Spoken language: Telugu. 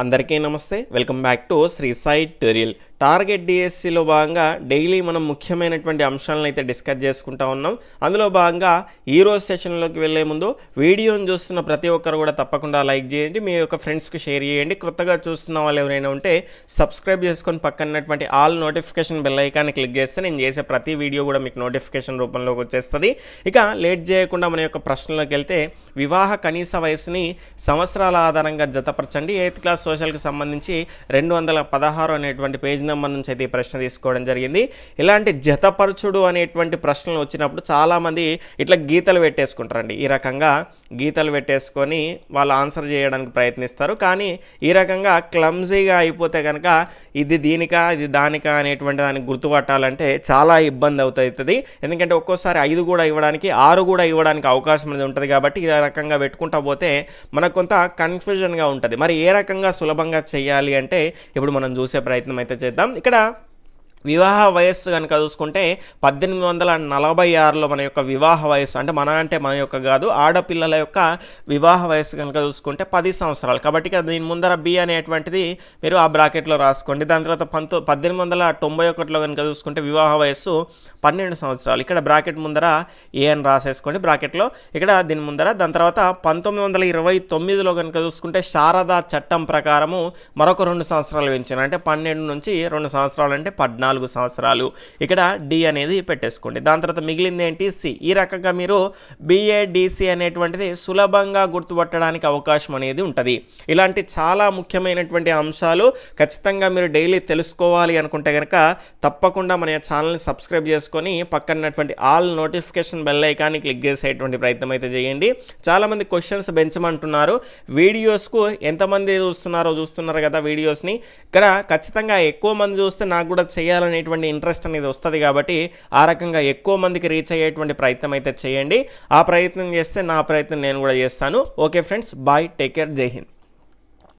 అందరికీ నమస్తే. Welcome back to Shri Sai tutorial. Target డిఎస్సిలో భాగంగా డైలీ మనం ముఖ్యమైనటువంటి అంశాలను అయితే డిస్కస్ చేసుకుంటూ ఉన్నాం. అందులో భాగంగా ఈరోజు సెషన్లోకి వెళ్ళే ముందు వీడియోని చూస్తున్న ప్రతి ఒక్కరు కూడా తప్పకుండా లైక్ చేయండి, మీ యొక్క ఫ్రెండ్స్కి షేర్ చేయండి. కొత్తగా చూస్తున్న వాళ్ళు ఎవరైనా ఉంటే సబ్స్క్రైబ్ చేసుకొని పక్కనటువంటి ఆల్ నోటిఫికేషన్ బెల్ ఐకాన్ని క్లిక్ చేస్తే నేను చేసే ప్రతి వీడియో కూడా మీకు నోటిఫికేషన్ రూపంలోకి వచ్చేస్తుంది. ఇక లేట్ చేయకుండా మన యొక్క ప్రశ్నలోకి వెళ్తే, వివాహ కనీస వయసుని సంవత్సరాల ఆధారంగా జతపరచండి. 8th క్లాస్ సోషల్కి సంబంధించి 216 అనేటువంటి పేజ్ నెంబర్ నుంచి అయితే ఈ ప్రశ్న తీసుకోవడం జరిగింది. ఇలాంటి జతపరచుడు అనేటువంటి ప్రశ్నలు వచ్చినప్పుడు చాలామంది ఇట్లా గీతలు పెట్టేసుకుంటారండి. ఈ రకంగా గీతలు పెట్టేసుకొని వాళ్ళు ఆన్సర్ చేయడానికి ప్రయత్నిస్తారు. కానీ ఈ రకంగా క్లమ్జీగా అయిపోతే కనుక ఇది దీనికా ఇది దానికా అనేటువంటి దానికి గుర్తుపట్టాలంటే చాలా ఇబ్బంది అవుతుంది. ఎందుకంటే ఒక్కోసారి 5 కూడా ఇవ్వడానికి 6 కూడా ఇవ్వడానికి అవకాశం అనేది ఉంటుంది. కాబట్టి ఈ రకంగా పెట్టుకుంటా పోతే మనకు కొంత కన్ఫ్యూజన్గా ఉంటుంది. మరి ఏ రకంగా సులభంగా చేయాలి అంటే ఇప్పుడు మనం చూసే ప్రయత్నం అయితే చేద్దాం. ఇక్కడ వివాహ వయస్సు కనుక చూసుకుంటే 1846లో మన యొక్క వివాహ వయస్సు అంటే మన యొక్క కాదు, ఆడపిల్లల యొక్క వివాహ వయస్సు కనుక చూసుకుంటే 10 సంవత్సరాలు. కాబట్టి దీని ముందర బి అనేటువంటిది మీరు ఆ బ్రాకెట్లో రాసుకోండి. దాని తర్వాత 1891లో కనుక చూసుకుంటే వివాహ వయస్సు 12 సంవత్సరాలు. ఇక్కడ బ్రాకెట్ ముందర ఏ అని రాసేసుకోండి బ్రాకెట్లో. ఇక్కడ దీని ముందర దాని తర్వాత 1929లో కనుక చూసుకుంటే శారదా చట్టం ప్రకారము మరొక 2 సంవత్సరాలు పెంచారు. అంటే 12 నుంచి 2 సంవత్సరాలు అంటే 14 సంవత్సరాలు. ఇక్కడ డి అనేది పెట్టేసుకోండి. దాని తర్వాత మిగిలింది ఏంటి, సి. ఈ రకంగా మీరు బిఏడిసి అనేటువంటిది సులభంగా గుర్తుపట్టడానికి అవకాశం అనేది ఉంటుంది. ఇలాంటి చాలా ముఖ్యమైనటువంటి అంశాలు ఖచ్చితంగా మీరు డైలీ తెలుసుకోవాలి అనుకుంటే కనుక తప్పకుండా మన ఛానల్ని సబ్స్క్రైబ్ చేసుకొని పక్కనటువంటి ఆల్ నోటిఫికేషన్ బెల్ ఐకాన్ని క్లిక్ చేసేటువంటి ప్రయత్నం అయితే చేయండి. చాలామంది క్వశ్చన్స్ పెంచమంటున్నారు. వీడియోస్కు ఎంతమంది చూస్తున్నారు కదా వీడియోస్ని. ఇక్కడ ఖచ్చితంగా ఎక్కువ మంది చూస్తే నాకు కూడా చేయాలనేటువంటి ఇంట్రెస్ట్ అనేది వస్తుంది. కాబట్టి ఆ రకంగా ఎక్కువ మందికి రీచ్ అయ్యేటువంటి ప్రయత్నం అయితే చేయండి. ఆ ప్రయత్నం చేస్తే నా ప్రయత్నం నేను కూడా చేస్తాను. Okay friends, bye, take care, జై హింద్.